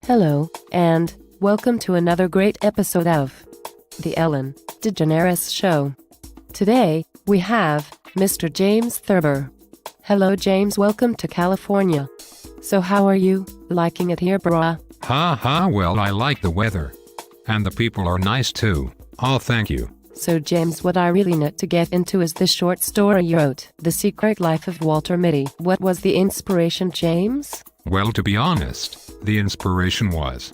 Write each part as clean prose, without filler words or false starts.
Hello, and welcome to another great episode of The Ellen DeGeneres Show. Today, we have Mr. James Thurber. Hello James, welcome to California. So how are you, liking it here brah? Well I like the weather. And the people are nice too. Oh thank you. So James, what I really need to get into is the short story you wrote, The Secret Life of Walter Mitty. What was the inspiration, James? Well, to be honest, the inspiration was,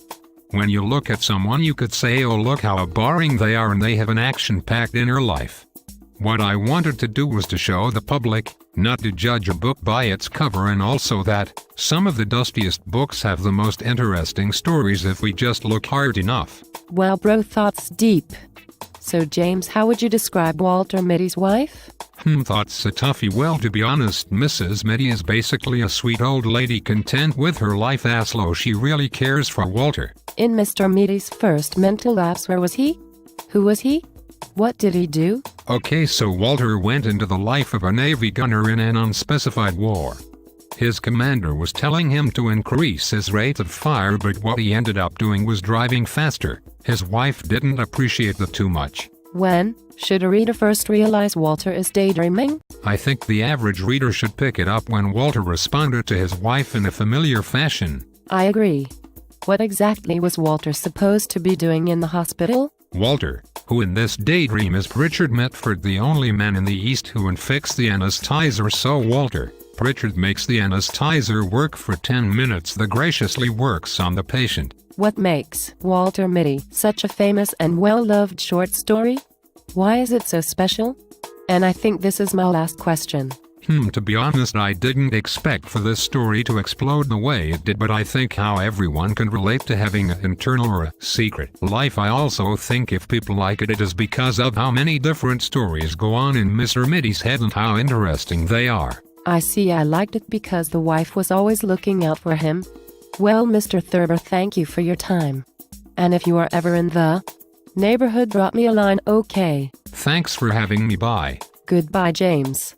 when you look at someone you could say, oh look how boring they are, and they have an action-packed inner life. What I wanted to do was to show the public, not to judge a book by its cover, and also that some of the dustiest books have the most interesting stories if we just look hard enough. Well bro, thoughts deep. So James, how would you describe Walter Mitty's wife? Thoughts a toughie. Well, to be honest, Mrs. Mitty is basically a sweet old lady content with her life as low she really cares for Walter. In Mr. Mitty's first mental lapse, where was he? Who was he? What did he do? Okay, so Walter went into the life of a Navy gunner in an unspecified war. His commander was telling him to increase his rate of fire, but what he ended up doing was driving faster. His wife didn't appreciate that too much. When should a reader first realize Walter is daydreaming? I think the average reader should pick it up when Walter responded to his wife in a familiar fashion. I agree. What exactly was Walter supposed to be doing in the hospital? Walter, who in this daydream is Pritchard Mitford, the only man in the East who inflicts the anesthetizer. So Walter, Pritchard, makes the anesthetizer work for 10 minutes. The graciously works on the patient. What makes Walter Mitty such a famous and well-loved short story? Why is it so special? And I think this is my last question. To be honest, I didn't expect for this story to explode the way it did, but I think how everyone can relate to having an internal or a secret life. I also think if people like it, it is because of how many different stories go on in Mr. Mitty's head and how interesting they are. I see. I liked it because the wife was always looking out for him. Well, Mr. Thurber, thank you for your time. And if you are ever in the neighborhood, drop me a line, okay? Thanks for having me. Bye. Goodbye, James.